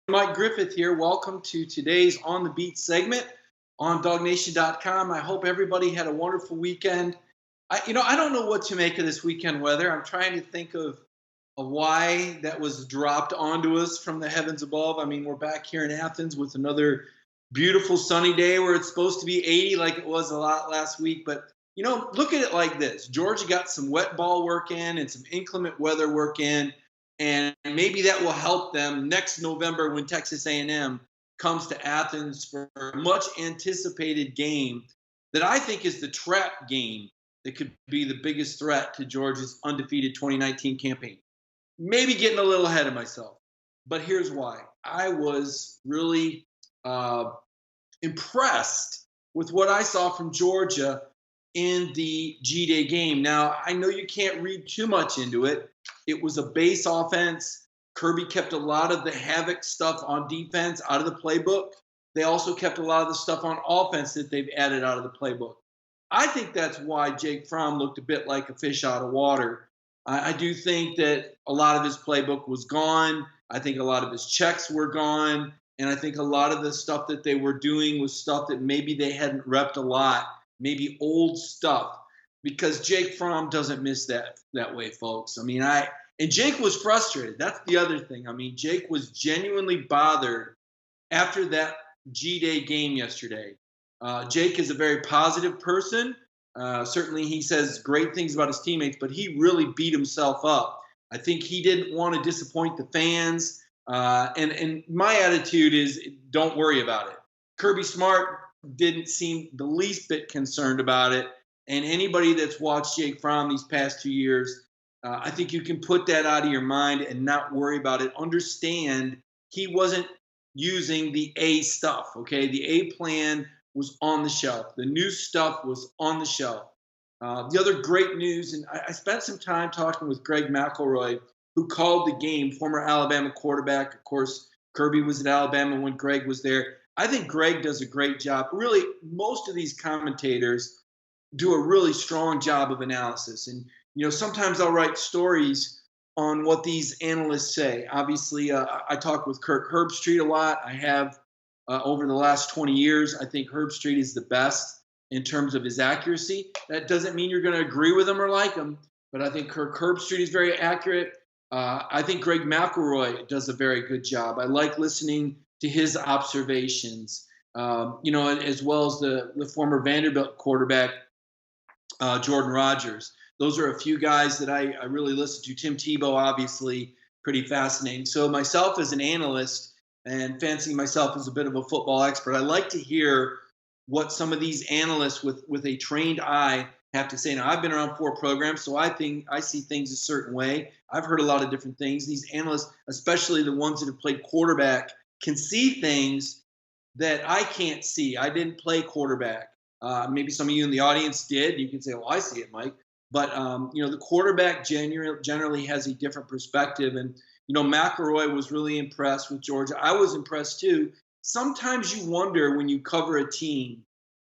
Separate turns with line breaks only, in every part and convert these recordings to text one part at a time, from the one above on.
Mike Griffith here. Welcome to today's On the Beat segment on DogNation.com. I hope everybody had a wonderful weekend. I don't know what to make of this weekend weather. I'm trying to think of why that was dropped onto us from the heavens above. I mean, we're back here in Athens with another beautiful sunny day where it's supposed to be 80 like it was a lot last week. But, look at it like this. Georgia got some wet ball work in and some inclement weather work in. And maybe that will help them next November when Texas A&M comes to Athens for a much anticipated game that I think is the trap game that could be the biggest threat to Georgia's undefeated 2019 campaign. Maybe getting a little ahead of myself, but here's why. I was really impressed with what I saw from Georgia in the G-Day game. Now, I know you can't read too much into it. It was a base offense. Kirby kept a lot of the havoc stuff on defense out of the playbook. They also kept a lot of the stuff on offense that they've added out of the playbook. I think that's why Jake Fromm looked a bit like a fish out of water. I do think that a lot of his playbook was gone. I think a lot of his checks were gone. And I think a lot of the stuff that they were doing was stuff that maybe they hadn't repped a lot, maybe old stuff. Because Jake Fromm doesn't miss that way, folks. I mean, and Jake was frustrated. That's the other thing. I mean, Jake was genuinely bothered after that G-Day game yesterday. Jake is a very positive person. Certainly he says great things about his teammates, but he really beat himself up. I think he didn't want to disappoint the fans. And my attitude is don't worry about it. Kirby Smart didn't seem the least bit concerned about it. And anybody that's watched Jake Fromm these past 2 years, I think you can put that out of your mind and not worry about it. Understand he wasn't using the A stuff, okay? The A plan was on the shelf. The new stuff was on the shelf. The other great news, and I spent some time talking with Greg McElroy, who called the game, former Alabama quarterback. Of course, Kirby was at Alabama when Greg was there. I think Greg does a great job. Really, most of these commentators do a really strong job of analysis. And, sometimes I'll write stories on what these analysts say. Obviously, I talk with Kirk Herbstreit a lot. I have over the last 20 years. I think Herbstreit is the best in terms of his accuracy. That doesn't mean you're going to agree with him or like him, but I think Kirk Herbstreit is very accurate. I think Greg McElroy does a very good job. I like listening to his observations, as well as the former Vanderbilt quarterback, Jordan Rodgers. Those are a few guys that I really listen to. Tim Tebow, obviously, pretty fascinating. So myself as an analyst and fancying myself as a bit of a football expert, I like to hear what some of these analysts with a trained eye have to say. Now, I've been around 4 programs, so I think I see things a certain way. I've heard a lot of different things. These analysts, especially the ones that have played quarterback, can see things that I can't see. I didn't play quarterback. Maybe some of you in the audience did. You can say, well, I see it, Mike. But, the quarterback generally has a different perspective. And, McElroy was really impressed with Georgia. I was impressed, too. Sometimes you wonder when you cover a team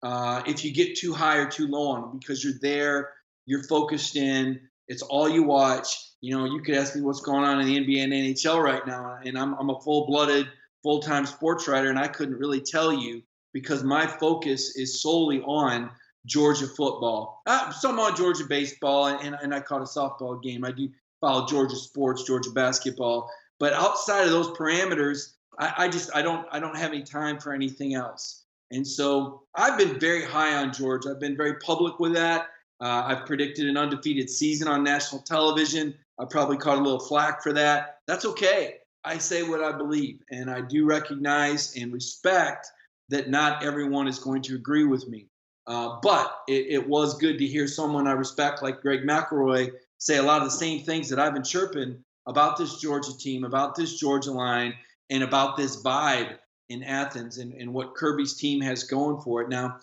if you get too high or too low on them because you're there, you're focused in, it's all you watch. You could ask me what's going on in the NBA and NHL right now, and I'm a full-blooded, full-time sports writer, and I couldn't really tell you because my focus is solely on Georgia football. Some on Georgia baseball, and I caught a softball game. I do follow Georgia sports, Georgia basketball. But outside of those parameters, I don't have any time for anything else. And so I've been very high on Georgia. I've been very public with that. I've predicted an undefeated season on national television. I probably caught a little flack for that. That's okay. I say what I believe, and I do recognize and respect that not everyone is going to agree with me. But it was good to hear someone I respect like Greg McElroy say a lot of the same things that I've been chirping about this Georgia team, about this Georgia line, and about this vibe in Athens and what Kirby's team has going for it. Now,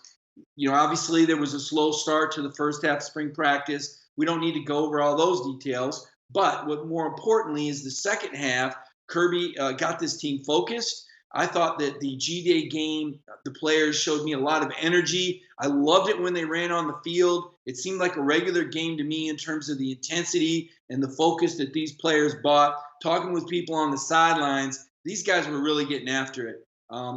obviously there was a slow start to the first half of spring practice. We don't need to go over all those details. But what more importantly is the second half, Kirby got this team focused. I thought that the G-Day game, the players showed me a lot of energy. I loved it when they ran on the field. It seemed like a regular game to me in terms of the intensity and the focus that these players brought. Talking with people on the sidelines, these guys were really getting after it.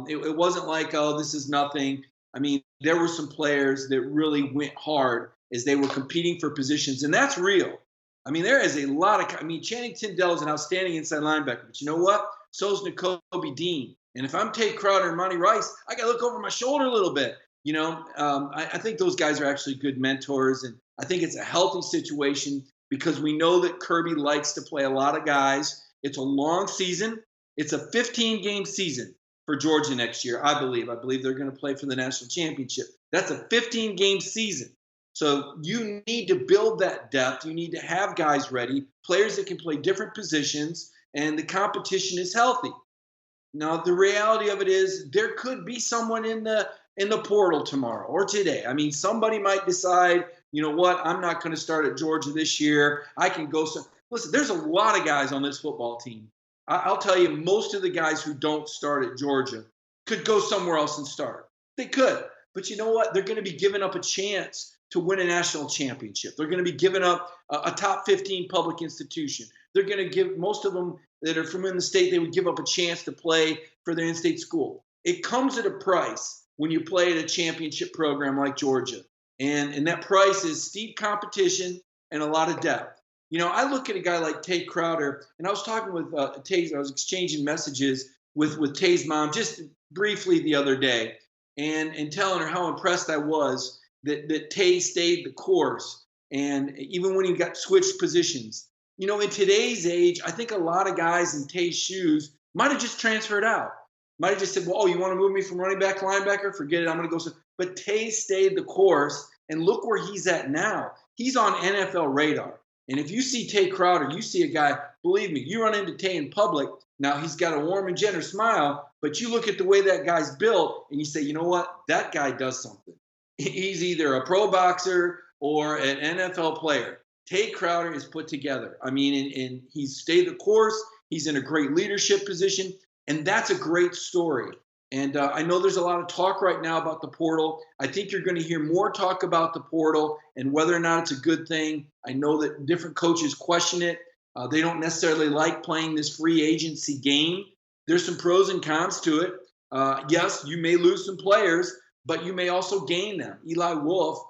It wasn't like, oh, this is nothing. I mean, there were some players that really went hard as they were competing for positions, and that's real. I mean, there is a lot of. I mean, Channing Tindall is an outstanding inside linebacker, but you know what? So is N'Kobe Dean. And if I'm Tate Crowder and Monty Rice, I got to look over my shoulder a little bit. I think those guys are actually good mentors, and I think it's a healthy situation because we know that Kirby likes to play a lot of guys. It's a long season. It's a 15-game season for Georgia next year, I believe. I believe they're going to play for the national championship. That's a 15-game season. So you need to build that depth. You need to have guys ready, players that can play different positions, and the competition is healthy. Now, the reality of it is there could be someone in the portal tomorrow or today. I mean, somebody might decide, you know what, I'm not going to start at Georgia this year. I can go. Listen, there's a lot of guys on this football team. I'll tell you, most of the guys who don't start at Georgia could go somewhere else and start. They could. But you know what? They're going to be giving up a chance to win a national championship. They're going to be giving up a top 15 public institution. They're going to give, most of them that are from in the state, they would give up a chance to play for their in-state school. It comes at a price when you play at a championship program like Georgia. And that price is steep competition and a lot of depth. You know, I look at a guy like Tate Crowder, and I was talking with Tay, I was exchanging messages with Tay's mom just briefly the other day and telling her how impressed I was that Tay stayed the course. And even when he got switched positions, you know, in today's age, I think a lot of guys in Tay's shoes might have just transferred out. Might have just said, well, oh, you want to move me from running back to linebacker? Forget it. I'm going to go. But Tay stayed the course, and look where he's at now. He's on NFL radar. And if you see Tate Crowder, you see a guy, believe me, you run into Tay in public. Now, he's got a warm and generous smile, but you look at the way that guy's built, and you say, you know what? That guy does something. He's either a pro boxer or an NFL player. Tate Crowder is put together. I mean, and he's stayed the course. He's in a great leadership position, and that's a great story. And I know there's a lot of talk right now about the portal. I think you're going to hear more talk about the portal and whether or not it's a good thing. I know that different coaches question it. They don't necessarily like playing this free agency game. There's some pros and cons to it. Yes, you may lose some players, but you may also gain them. Eli Wolf,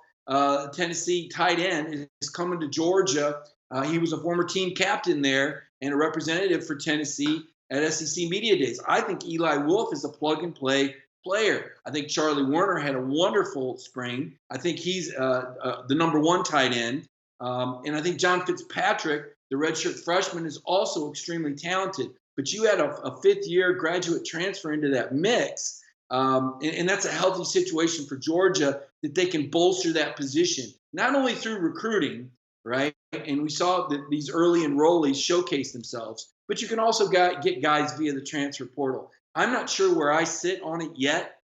Tennessee tight end, is coming to Georgia. He was a former team captain there and a representative for Tennessee at SEC Media Days. I think Eli Wolf is a plug-and-play player. I think Charlie Werner had a wonderful spring. I think he's the number one tight end. And I think John Fitzpatrick, the redshirt freshman, is also extremely talented. But you had a fifth-year graduate transfer into that mix, and that's a healthy situation for Georgia that they can bolster that position, not only through recruiting, right? And we saw that these early enrollees showcase themselves, but you can also get guys via the transfer portal. I'm not sure where I sit on it yet.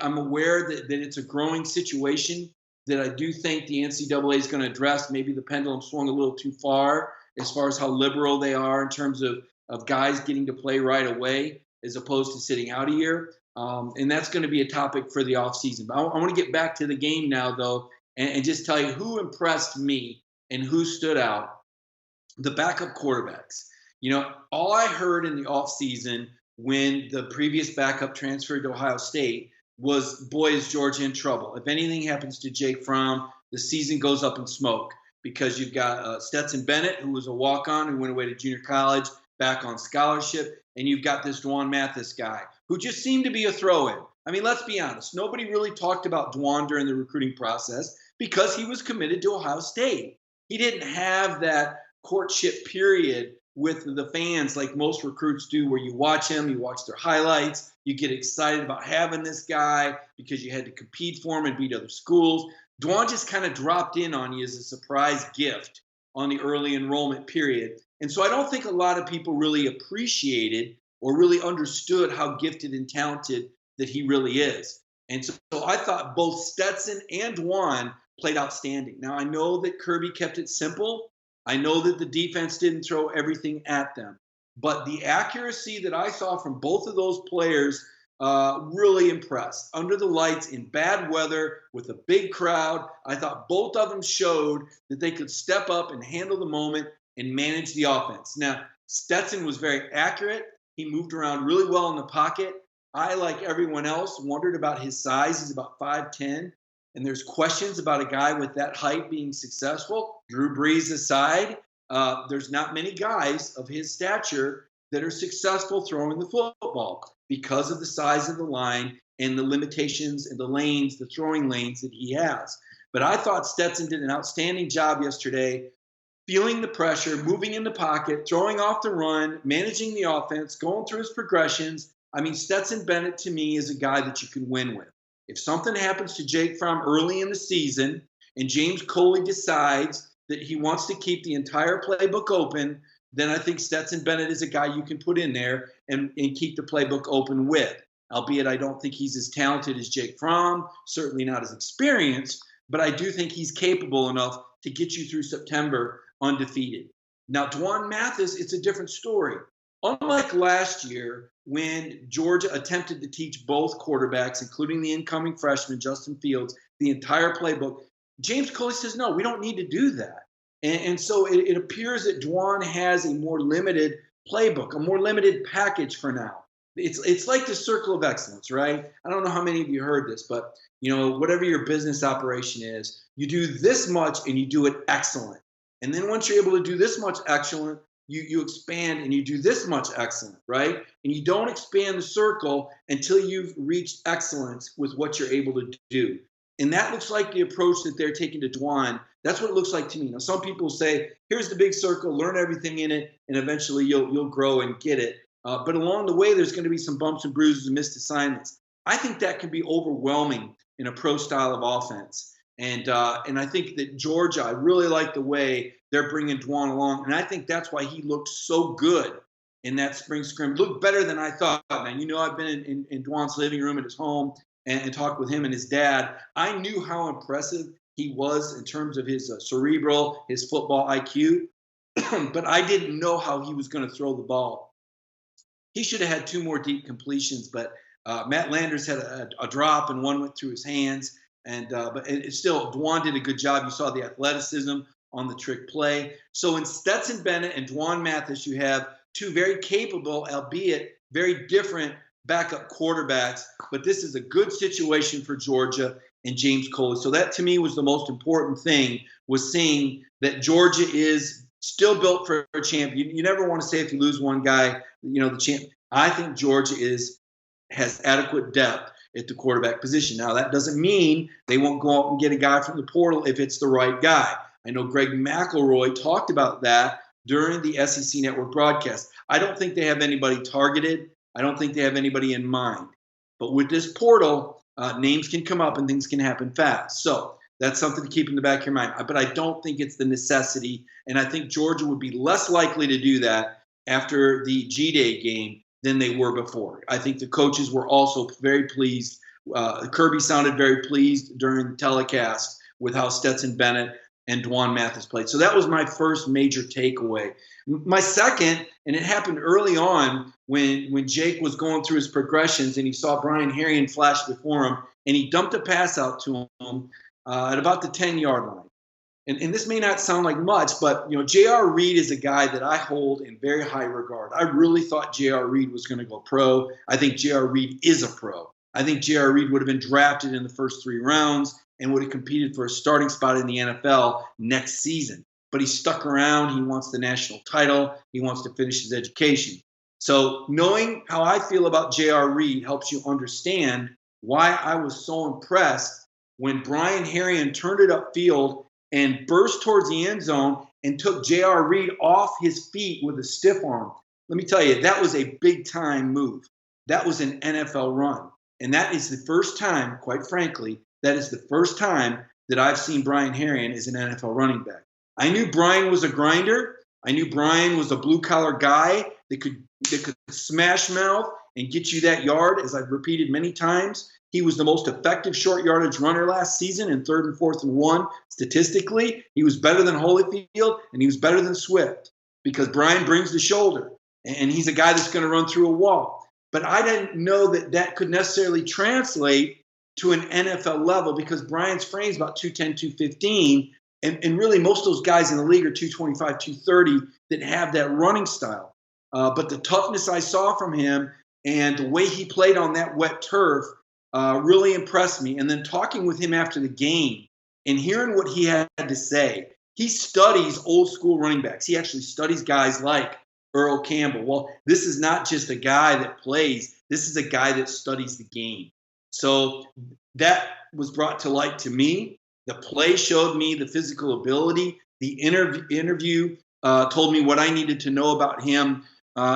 I'm aware that it's a growing situation that I do think the NCAA is going to address. Maybe the pendulum swung a little too far as how liberal they are in terms of guys getting to play right away as opposed to sitting out a year. And that's going to be a topic for the offseason. But I want to get back to the game now, though, and just tell you who impressed me and who stood out. The backup quarterbacks. You know, all I heard in the offseason when the previous backup transferred to Ohio State was, boy, is Georgia in trouble. If anything happens to Jake Fromm, the season goes up in smoke because you've got Stetson Bennett, who was a walk-on, who went away to junior college, back on scholarship, and you've got this Duan Mathis guy who just seemed to be a throw-in. I mean, let's be honest. Nobody really talked about Duan during the recruiting process because he was committed to Ohio State. He didn't have that courtship period with the fans like most recruits do, where you watch him, you watch their highlights, you get excited about having this guy because you had to compete for him and beat other schools. Duan just kind of dropped in on you as a surprise gift on the early enrollment period. And so I don't think a lot of people really appreciated or really understood how gifted and talented that he really is. And so I thought both Stetson and Duan played outstanding. Now, I know that Kirby kept it simple. I know that the defense didn't throw everything at them. But the accuracy that I saw from both of those players really impressed. Under the lights, in bad weather, with a big crowd, I thought both of them showed that they could step up and handle the moment and manage the offense. Now, Stetson was very accurate. He moved around really well in the pocket. I, like everyone else, wondered about his size. He's about 5'10", and there's questions about a guy with that height being successful. Drew Brees aside, there's not many guys of his stature that are successful throwing the football because of the size of the line and the limitations and the lanes, the throwing lanes that he has. But I thought Stetson did an outstanding job yesterday, feeling the pressure, moving in the pocket, throwing off the run, managing the offense, going through his progressions. I mean, Stetson Bennett, to me, is a guy that you can win with. If something happens to Jake Fromm early in the season and James Coley decides that he wants to keep the entire playbook open, then I think Stetson Bennett is a guy you can put in there and keep the playbook open with. Albeit I don't think he's as talented as Jake Fromm, certainly not as experienced, but I do think he's capable enough to get you through September undefeated. Now, Duan Mathis, it's a different story. Unlike last year, when Georgia attempted to teach both quarterbacks, including the incoming freshman, Justin Fields, the entire playbook, James Coley says, no, we don't need to do that. And so it appears that Duan has a more limited playbook, a more limited package for now. It's like the circle of excellence, right? I don't know how many of you heard this, but whatever your business operation is, you do this much and you do it excellent. And then once you're able to do this much excellent, you expand and you do this much excellent, right? And you don't expand the circle until you've reached excellence with what you're able to do. And that looks like the approach that they're taking to Duan. That's what it looks like to me. Now, some people say, here's the big circle, learn everything in it, and eventually you'll grow and get it. But along the way, there's going to be some bumps and bruises and missed assignments. I think that can be overwhelming in a pro style of offense. And I think that Georgia, I really like the way they're bringing Duan along. And I think that's why he looked so good in that spring scrimmage. Looked better than I thought, man. I've been in Duan's living room at his home and talked with him and his dad. I knew how impressive he was in terms of his cerebral, his football IQ. But I didn't know how he was going to throw the ball. He should have had 2 more deep completions, but Matt Landers had a drop and one went through his hands. But still, Duan did a good job. You saw the athleticism on the trick play. So in Stetson Bennett and Duan Mathis, you have 2 very capable, albeit very different backup quarterbacks. But this is a good situation for Georgia and James Coley. So that, to me, was the most important thing, was seeing that Georgia is still built for a champion. You never want to say if you lose one guy, the champ. I think Georgia has adequate depth at the quarterback position. Now, that doesn't mean they won't go out and get a guy from the portal if it's the right guy. I know Greg McElroy talked about that during the SEC Network broadcast. I don't think they have anybody targeted. I don't think they have anybody in mind. But with this portal, names can come up and things can happen fast. So that's something to keep in the back of your mind. But I don't think it's the necessity. And I think Georgia would be less likely to do that after the G-Day game than they were before. I think the coaches were also very pleased. Kirby sounded very pleased during the telecast with how Stetson Bennett and Duan Mathis played. So that was my first major takeaway. My second, and it happened early on when Jake was going through his progressions and he saw Brian Herrien flash before him, and he dumped a pass out to him at about the 10-yard line. And this may not sound like much, but J.R. Reed is a guy that I hold in very high regard. I really thought J.R. Reed was going to go pro. I think J.R. Reed is a pro. I think J.R. Reed would have been drafted in the first 3 rounds and would have competed for a starting spot in the NFL next season. But he stuck around. He wants the national title. He wants to finish his education. So knowing how I feel about J.R. Reed helps you understand why I was so impressed when Brian Herrien turned it upfield and burst towards the end zone and took J.R. Reed off his feet with a stiff arm. Let me tell you, that was a big-time move. That was an NFL run. And that is the first time, quite frankly, that is the first time that I've seen Brian Herrien as an NFL running back. I knew Brian was a grinder. I knew Brian was a blue-collar guy that could smash mouth and get you that yard, as I've repeated many times. He was the most effective short yardage runner last season in 3rd and 4th and 1. Statistically, he was better than Holyfield, and he was better than Swift because Brian brings the shoulder, and he's a guy that's going to run through a wall. But I didn't know that could necessarily translate to an NFL level because Brian's frame is about 210, 215, and really most of those guys in the league are 225, 230 that have that running style. but the toughness I saw from him and the way he played on that wet turf really impressed me. And then talking with him after the game and hearing what he had to say, he studies old school running backs. He actually studies guys like Earl Campbell. Well, this is not just a guy that plays. This is a guy that studies the game. So that was brought to light to me. The play showed me the physical ability. The interview told me what I needed to know about him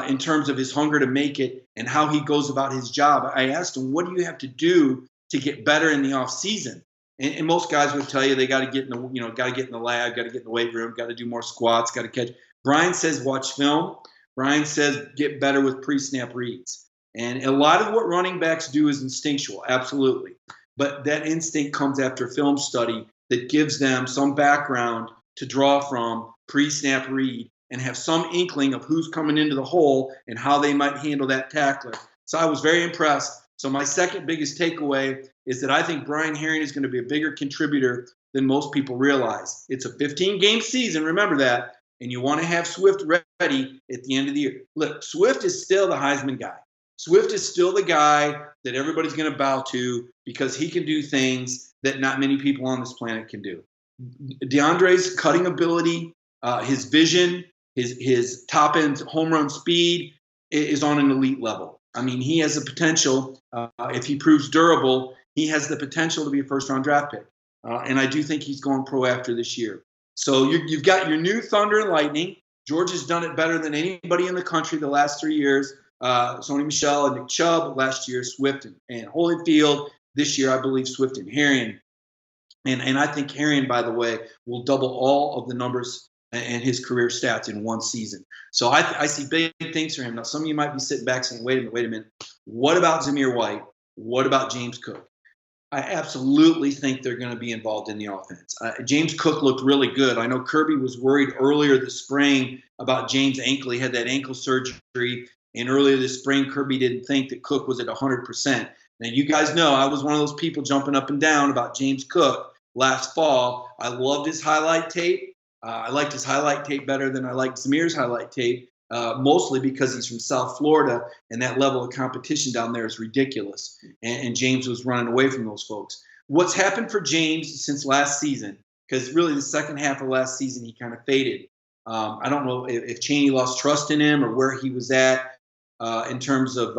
in terms of his hunger to make it and how he goes about his job. I asked him, what do you have to do to get better in the off season? And most guys would tell you they got to get in the lab, got to get in the weight room, got to do more squats, got to catch. Brian says watch film. Brian says get better with pre-snap reads. And a lot of what running backs do is instinctual, absolutely. But that instinct comes after film study that gives them some background to draw from pre-snap read and have some inkling of who's coming into the hole and how they might handle that tackler. So I was very impressed. So my second biggest takeaway is that I think Brian Herrien is going to be a bigger contributor than most people realize. It's a 15-game season, remember that, and you want to have Swift ready at the end of the year. Look, Swift is still the Heisman guy. Swift is still the guy that everybody's going to bow to because he can do things that not many people on this planet can do. DeAndre's cutting ability, his vision, his top-end home run speed is on an elite level. I mean, he has the potential, if he proves durable, he has the potential to be a first-round draft pick. And I do think he's going pro after this year. So you've got your new Thunder and Lightning. Georgia's done it better than anybody in the country the last 3 years. Sony Michel and Nick Chubb last year, Swift and Holyfield. This year, I believe Swift and Herrien. And I think Herrien, by the way, will double all of the numbers and his career stats in one season. So I see big things for him. Now, some of you might be sitting back saying, wait a minute. What about Zamir White? What about James Cook? I absolutely think they're going to be involved in the offense. James Cook looked really good. I know Kirby was worried earlier this spring about James' ankle. He had that ankle surgery. And earlier this spring, Kirby didn't think that Cook was at 100%. Now, you guys know I was one of those people jumping up and down about James Cook last fall. I loved his highlight tape. I liked his highlight tape better than I liked Zamir's highlight tape, mostly because he's from South Florida, and that level of competition down there is ridiculous. And James was running away from those folks. What's happened for James since last season, because really the second half of last season he kind of faded. I don't know if Chaney lost trust in him or where he was at in terms of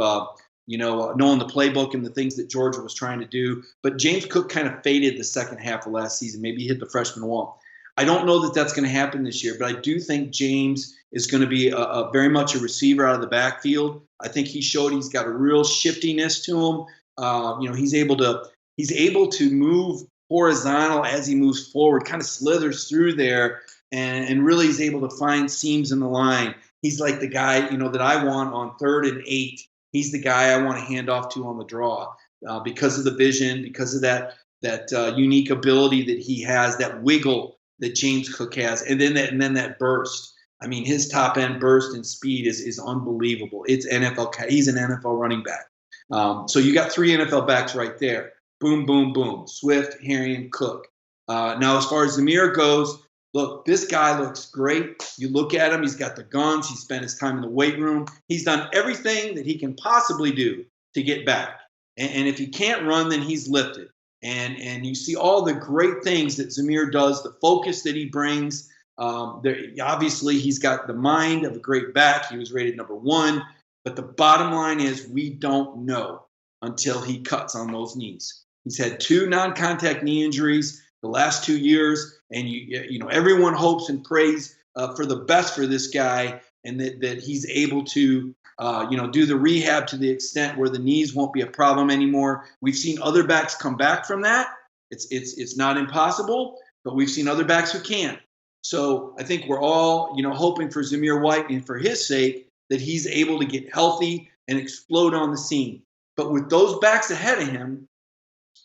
knowing the playbook and the things that Georgia was trying to do. But James Cook kind of faded the second half of last season. Maybe he hit the freshman wall. I don't know that that's going to happen this year, but I do think James is going to be a very much a receiver out of the backfield. I think he showed he's got a real shiftiness to him. He's able to move horizontal as he moves forward, kind of slithers through there, and really is able to find seams in the line. He's like the guy, that I want on 3rd and 8. He's the guy I want to hand off to on the draw because of the vision, because of that unique ability that he has, that wiggle that James Cook has, and then that burst. I mean, his top end burst and speed is unbelievable. It's NFL. He's an NFL running back. So you got 3 NFL backs right there. Boom, boom, boom. Swift, Herrien, Cook. Now, as far as Zamir goes, look, this guy looks great. You look at him, he's got the guns. He spent his time in the weight room. He's done everything that he can possibly do to get back. And if he can't run, then he's lifted. And you see all the great things that Zamir does, the focus that he brings. Obviously, he's got the mind of a great back. He was rated number 1. But the bottom line is we don't know until he cuts on those knees. He's had 2 non-contact knee injuries the last 2 years. And, everyone hopes and prays for the best for this guy and that he's able to do the rehab to the extent where the knees won't be a problem anymore. We've seen other backs come back from that. It's not impossible, but we've seen other backs who can't. So I think we're all, hoping for Zamir White and for his sake that he's able to get healthy and explode on the scene. But with those backs ahead of him,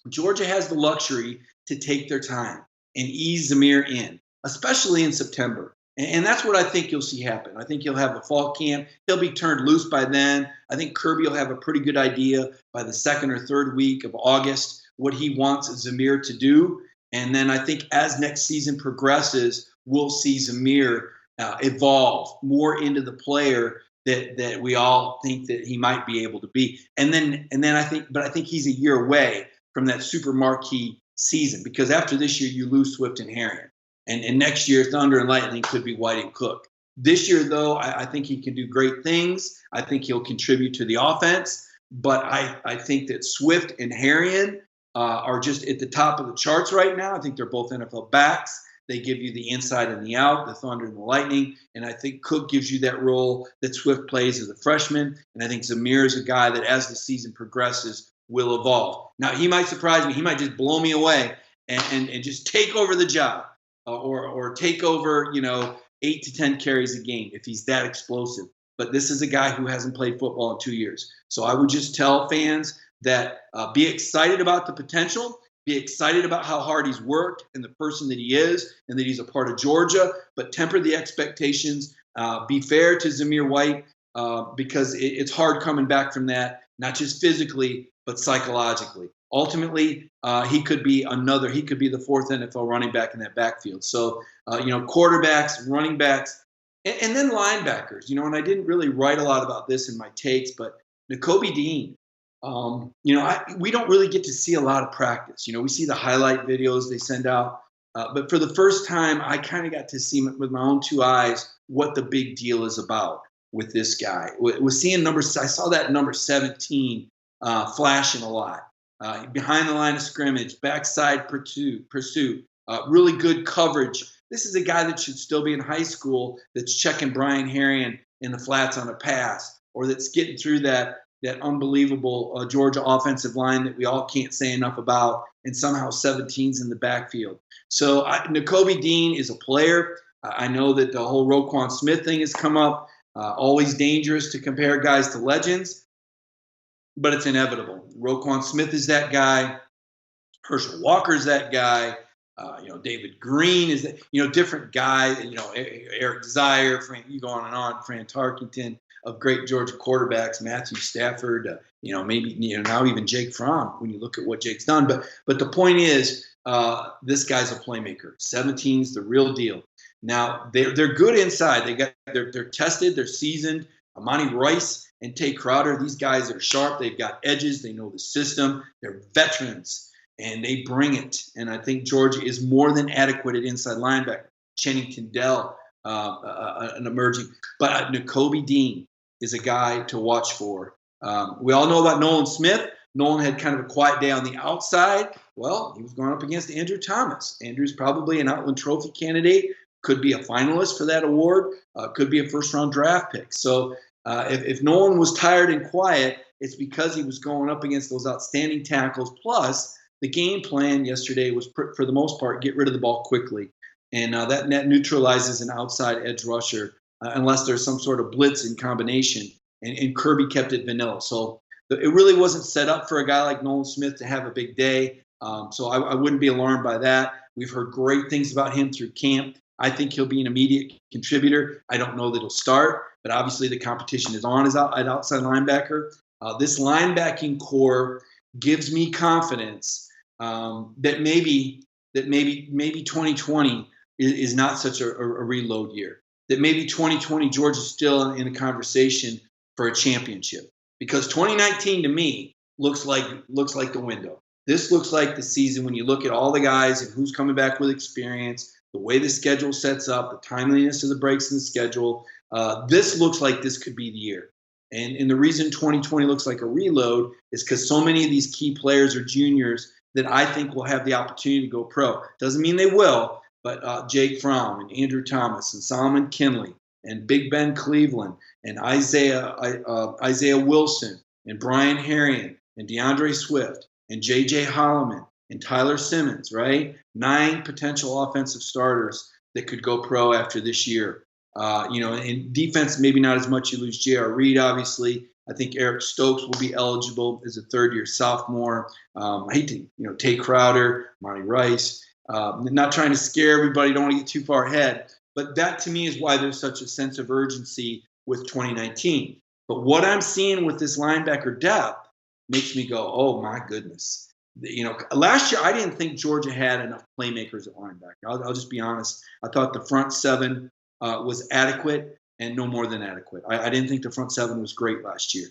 Georgia has the luxury to take their time and ease Zamir in, especially in September. And that's what I think you'll see happen. I think you'll have a fall camp. He'll be turned loose by then. I think Kirby will have a pretty good idea by the 2nd or 3rd week of August what he wants Zamir to do. And then I think as next season progresses, we'll see Zamir evolve more into the player that we all think that he might be able to be. And then I think he's a year away from that super marquee season, because after this year you lose Swift and Harrion, and next year Thunder and Lightning could be White and Cook. This year, though, I think he can do great things. I think he'll contribute to the offense, but I think that Swift and Harrion are just at the top of the charts right now. I think they're both NFL backs. They give you the inside and the out, the Thunder and the Lightning. And I think Cook gives you that role that Swift plays as a freshman. And I think Zamir is a guy that, as the season progresses, will evolve. Now, he might surprise me. He might just blow me away and just take over the job or take over, 8 to 10 carries a game if he's that explosive. But this is a guy who hasn't played football in 2 years. So I would just tell fans that be excited about the potential, be excited about how hard he's worked and the person that he is and that he's a part of Georgia, but temper the expectations. Be fair to Zamir White because it's hard coming back from that, not just physically, but psychologically. Ultimately, he could be the fourth NFL running back in that backfield. So, quarterbacks, running backs, and then linebackers, and I didn't really write a lot about this in my takes, but Nakobe Dean, we don't really get to see a lot of practice. We see the highlight videos they send out, but for the first time, I kind of got to see with my own two eyes what the big deal is about with this guy. Was seeing I saw that number 17 flashing a lot. Behind the line of scrimmage, backside pursuit, really good coverage. This is a guy that should still be in high school that's checking Brian Harrion in the flats on a pass, or that's getting through that unbelievable Georgia offensive line that we all can't say enough about, and somehow 17's in the backfield. So Nakobe Dean is a player. I know that the whole Roquan Smith thing has come up. Always dangerous to compare guys to legends, but it's inevitable. Roquan Smith is that guy. Herschel Walker is that guy. David Green is that, different guys, Eric Zier, you go on and on, Fran Tarkenton, of great Georgia quarterbacks, Matthew Stafford, maybe, now even Jake Fromm when you look at what Jake's done. But the point is, this guy's a playmaker. 17's the real deal. Now, they're good inside. They're tested, they're seasoned. Amani Rice and Tay Crowder, these guys are sharp. They've got edges. They know the system. They're veterans, and they bring it. And I think Georgia is more than adequate at inside linebacker. Chennington Dell, an emerging. But Nakobe Dean is a guy to watch for. We all know about Nolan Smith. Nolan had kind of a quiet day on the outside. Well, he was going up against Andrew Thomas. Andrew's probably an Outland Trophy candidate, could be a finalist for that award, could be a first-round draft pick. So if Nolan was tired and quiet, it's because he was going up against those outstanding tackles. Plus, the game plan yesterday was, for the most part, get rid of the ball quickly. And that neutralizes an outside edge rusher unless there's some sort of blitz in combination. And Kirby kept it vanilla. So it really wasn't set up for a guy like Nolan Smith to have a big day. So I wouldn't be alarmed by that. We've heard great things about him through camp. I think he'll be an immediate contributor. I don't know that he'll start, but obviously the competition is on at outside linebacker. This linebacking core gives me confidence that maybe 2020 is not such a reload year. That maybe 2020 Georgia's still in a conversation for a championship, because 2019 to me looks like the window. This looks like the season when you look at all the guys and who's coming back with experience, the way the schedule sets up, the timeliness of the breaks in the schedule. This looks like this could be the year. And the reason 2020 looks like a reload is because so many of these key players are juniors that I think will have the opportunity to go pro. Doesn't mean they will, but Jake Fromm and Andrew Thomas and Solomon Kinley and Big Ben Cleveland and Isaiah Wilson and Brian Harrion and DeAndre Swift and J.J. Holloman and Tyler Simmons, right? 9 potential offensive starters that could go pro after this year. In defense, maybe not as much. You lose J.R. Reed, obviously. I think Eric Stokes will be eligible as a third-year sophomore. I hate to, Tay Crowder, Monty Rice. Not trying to scare everybody. Don't want to get too far ahead. But that, to me, is why there's such a sense of urgency with 2019. But what I'm seeing with this linebacker depth makes me go, oh, my goodness. Last year, I didn't think Georgia had enough playmakers at linebacker. I'll just be honest. I thought the front seven was adequate. and no more than adequate. I didn't think the front seven was great last year.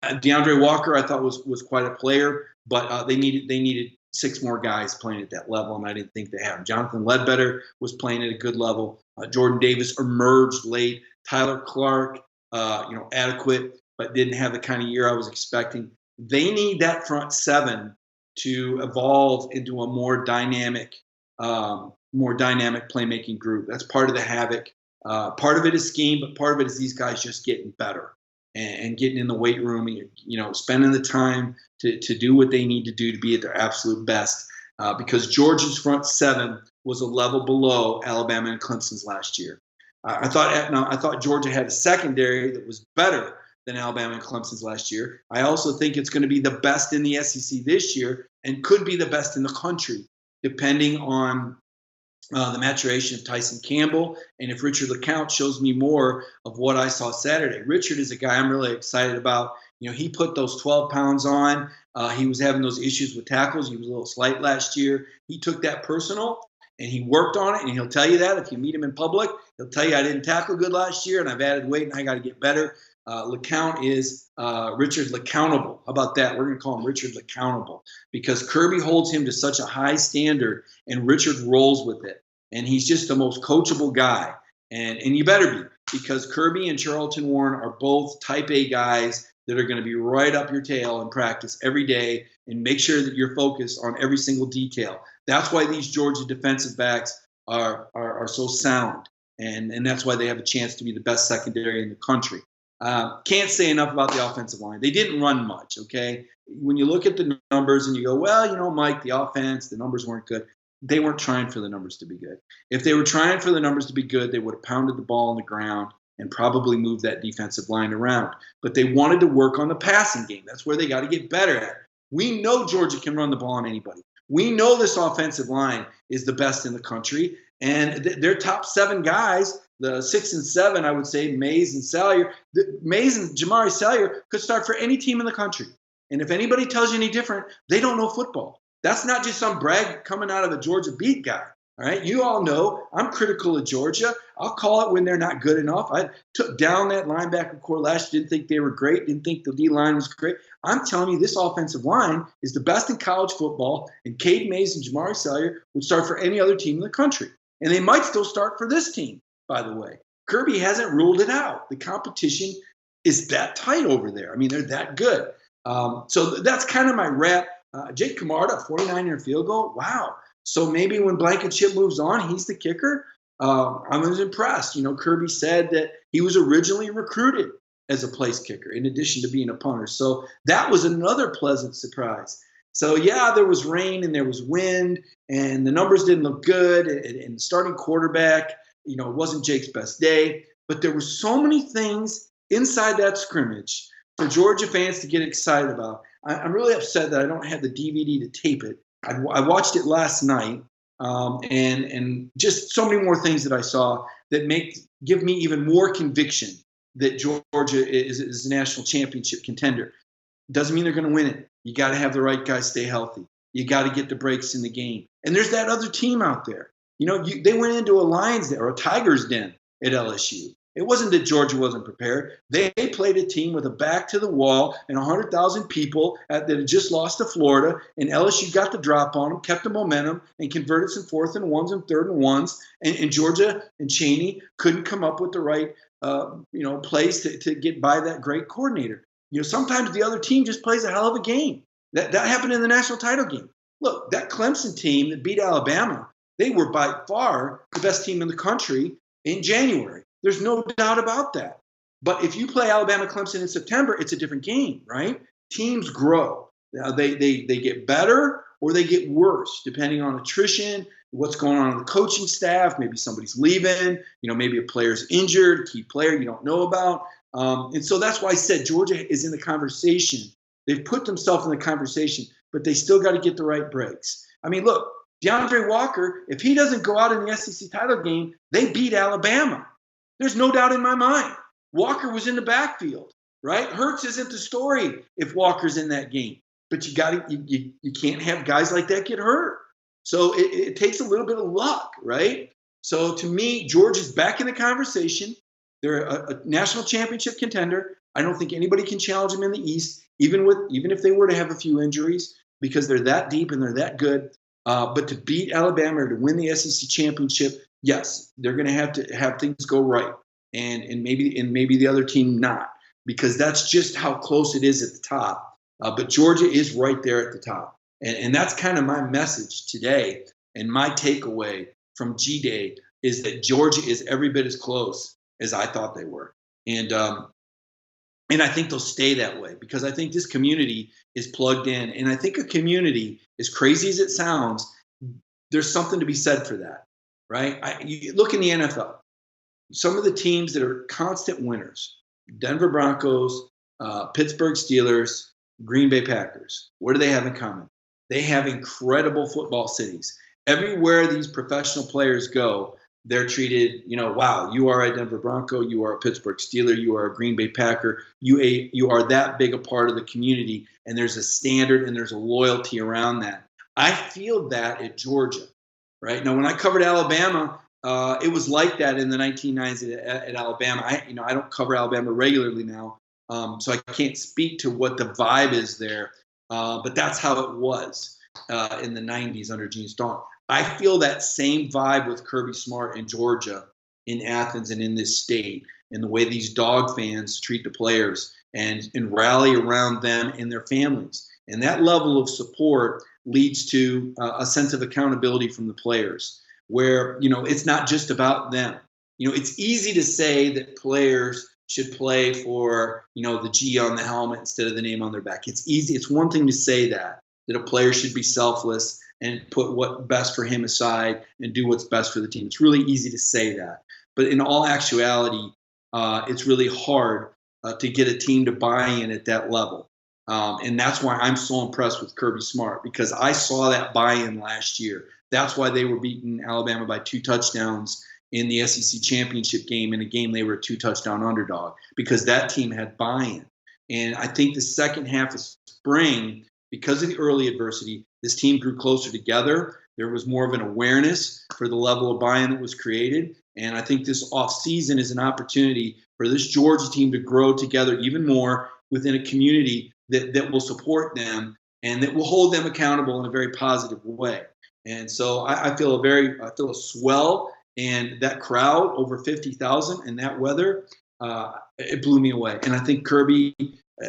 DeAndre Walker, I thought was quite a player, but they needed 6 more guys playing at that level, and I didn't think they had. Jonathan Ledbetter was playing at a good level. Jordan Davis emerged late. Tyler Clark, adequate, but didn't have the kind of year I was expecting. They need that front seven to evolve into a more dynamic playmaking group. That's part of the havoc. Part of it is scheme, but part of it is these guys just getting better and getting in the weight room and spending the time to do what they need to do to be at their absolute best. Because Georgia's front seven was a level below Alabama and Clemson's last year. I thought Georgia had a secondary that was better than Alabama and Clemson's last year. I also think it's going to be the best in the SEC this year and could be the best in the country, depending on the maturation of Tyson Campbell and if Richard LeCounte shows me more of what I saw Saturday. Richard is a guy I'm really excited about. He put those 12 pounds on. He was having those issues with tackles. He was a little slight last year. He took that personal, and he worked on it, and he'll tell you that if you meet him in public. He'll tell you, I didn't tackle good last year, and I've added weight, and I got to get better. LeCounte is Richard LeCountable. How about that? We're going to call him Richard LeCountable because Kirby holds him to such a high standard, and Richard rolls with it. And he's just the most coachable guy. And you better be, because Kirby and Charlton Warren are both type A guys that are going to be right up your tail in practice every day and make sure that you're focused on every single detail. That's why these Georgia defensive backs are so sound, and that's why they have a chance to be the best secondary in the country. Can't say enough about the offensive line. They didn't run much, okay? When you look at the numbers and you go, well, Mike, the offense, the numbers weren't good. They weren't trying for the numbers to be good. If they were trying for the numbers to be good, they would have pounded the ball on the ground and probably moved that defensive line around. But they wanted to work on the passing game. That's where they got to get better at. We know Georgia can run the ball on anybody. We know this offensive line is the best in the country. And their top 7 guys, the 6 and 7, I would say, Mays and Salyer. Mays and Jamari Salyer could start for any team in the country. And if anybody tells you any different, they don't know football. That's not just some brag coming out of a Georgia beat guy. All right, you all know I'm critical of Georgia. I'll call it when they're not good enough. I took down that linebacker core last year, didn't think they were great, didn't think the D-line was great. I'm telling you, this offensive line is the best in college football, and Cade Mays and Jamari Salyer would start for any other team in the country. And they might still start for this team, by the way. Kirby hasn't ruled it out. The competition is that tight over there. I mean, they're that good. So that's kind of my wrap. Jake Camarda, 49-yard field goal. Wow. So maybe when Blankenship moves on, he's the kicker. I was impressed. Kirby said that he was originally recruited as a place kicker in addition to being a punter. So that was another pleasant surprise. So, yeah, there was rain and there was wind and the numbers didn't look good. And starting quarterback, it wasn't Jake's best day. But there were so many things inside that scrimmage for Georgia fans to get excited about. I'm really upset that I don't have the DVD to tape it. I watched it last night, and just so many more things that I saw that give me even more conviction that Georgia is a national championship contender. Doesn't mean they're going to win it. You got to have the right guys stay healthy. You got to get the breaks in the game. And there's that other team out there. They went into a Lions Den or a Tigers Den at LSU. It wasn't that Georgia wasn't prepared. They played a team with a back to the wall and 100,000 people that had just lost to Florida, and LSU got the drop on them, kept the momentum, and converted some 4th and 1s and 3rd and 1s. And Georgia and Chaney couldn't come up with the right, plays to get by that great coordinator. Sometimes the other team just plays a hell of a game. That happened in the national title game. Look, that Clemson team that beat Alabama, they were by far the best team in the country in January. There's no doubt about that. But if you play Alabama Clemson in September, it's a different game, right? Teams grow. Now they get better or they get worse, depending on attrition, what's going on in the coaching staff. Maybe somebody's leaving, maybe a player's injured, a key player you don't know about. And so that's why I said Georgia is in the conversation. They've put themselves in the conversation, but they still got to get the right breaks. I mean, look, DeAndre Walker, if he doesn't go out in the SEC title game, they beat Alabama. There's no doubt in my mind. Walker was in the backfield, right? Hurts isn't the story if Walker's in that game. But you can't have guys like that get hurt. So it takes a little bit of luck, right? So to me, Georgia's back in the conversation. They're a national championship contender. I don't think anybody can challenge them in the East, even if they were to have a few injuries, because they're that deep and they're that good. But to beat Alabama or to win the SEC championship, yes, they're going to have things go right, and maybe the other team not, because that's just how close it is at the top. But Georgia is right there at the top, and that's kind of my message today. And my takeaway from G-Day is that Georgia is every bit as close as I thought they were, and I think they'll stay that way, because I think this community is plugged in. And I think a community, as crazy as it sounds, there's something to be said for that, right? You look in the NFL, some of the teams that are constant winners, Denver Broncos, Pittsburgh Steelers, Green Bay Packers. What do they have in common? They have incredible football cities. Everywhere these professional players go, they're treated, wow, you are a Denver Bronco, you are a Pittsburgh Steeler, you are a Green Bay Packer, you are that big a part of the community, and there's a standard and there's a loyalty around that. I feel that at Georgia, right? Now, when I covered Alabama, it was like that in the 1990s at Alabama. I don't cover Alabama regularly now, so I can't speak to what the vibe is there, but that's how it was in the 90s under Gene Staunton. I feel that same vibe with Kirby Smart in Georgia, in Athens, and in this state, and the way these dog fans treat the players and rally around them and their families. And that level of support leads to a sense of accountability from the players, where, it's not just about them. It's easy to say that players should play for, the G on the helmet instead of the name on their back. It's easy. It's one thing to say that a player should be selfless and put what's best for him aside and do what's best for the team. It's really easy to say that. But in all actuality, it's really hard to get a team to buy in at that level. And that's why I'm so impressed with Kirby Smart, because I saw that buy-in last year. That's why they were beating Alabama by 2 touchdowns in the SEC championship game, in a game they were a 2-touchdown underdog, because that team had buy-in. And I think the second half of spring, because of the early adversity, this team grew closer together. There was more of an awareness for the level of buy-in that was created. And I think this offseason is an opportunity for this Georgia team to grow together even more within a community that will support them and that will hold them accountable in a very positive way. And so I feel a swell, and that crowd, over 50,000 in that weather, it blew me away. And I think Kirby,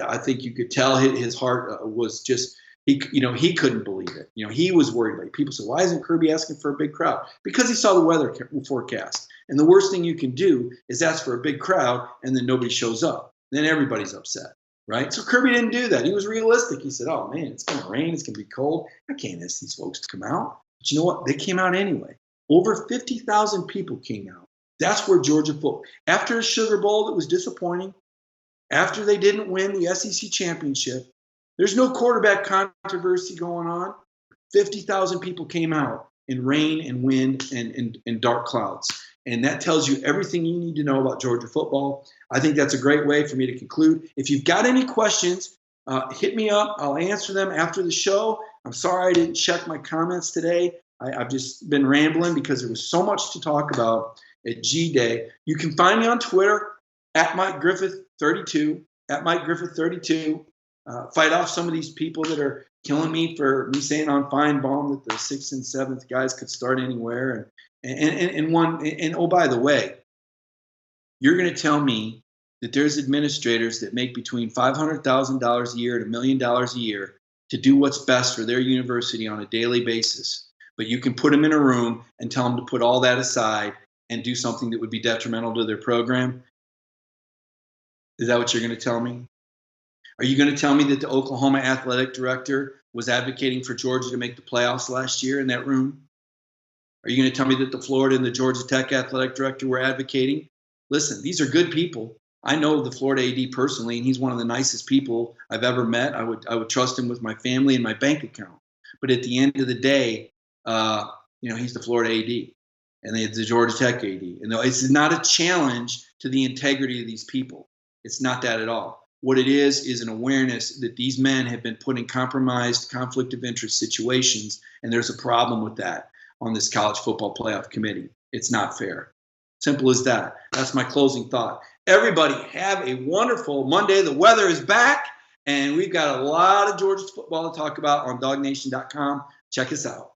I think you could tell his heart was just, he couldn't believe it. He was worried about it. People said, why isn't Kirby asking for a big crowd? Because he saw the weather forecast. And the worst thing you can do is ask for a big crowd and then nobody shows up. Then everybody's upset, right? So Kirby didn't do that. He was realistic. He said, oh man, it's going to rain. It's going to be cold. I can't ask these folks to come out. But you know what? They came out anyway. Over 50,000 people came out. That's where Georgia football. After a Sugar Bowl that was disappointing, after they didn't win the SEC championship, there's no quarterback controversy going on. 50,000 people came out in rain and wind and dark clouds. And that tells you everything you need to know about Georgia football. I think that's a great way for me to conclude. If you've got any questions, hit me up. I'll answer them after the show. I'm sorry I didn't check my comments today. I've just been rambling because there was so much to talk about at G-Day. You can find me on Twitter at MikeGriffith32, at MikeGriffith32. Fight off some of these people that are killing me for me saying on Feinbaum that the 6th and 7th guys could start anywhere. And oh, by the way, you're going to tell me that there's administrators that make between $500,000 a year and $1 million a year to do what's best for their university on a daily basis. But you can put them in a room and tell them to put all that aside and do something that would be detrimental to their program. Is that what you're going to tell me? Are you going to tell me that the Oklahoma athletic director was advocating for Georgia to make the playoffs last year in that room? Are you going to tell me that the Florida and the Georgia Tech athletic director were advocating? Listen, these are good people. I know the Florida AD personally, and he's one of the nicest people I've ever met. I would trust him with my family and my bank account. But at the end of the day, he's the Florida AD and the Georgia Tech AD. And it's not a challenge to the integrity of these people. It's not that at all. What it is an awareness that these men have been put in compromised conflict of interest situations, and there's a problem with that on this college football playoff committee. It's not fair. Simple as that. That's my closing thought. Everybody have a wonderful Monday. The weather is back, and we've got a lot of Georgia's football to talk about on DogNation.com. Check us out.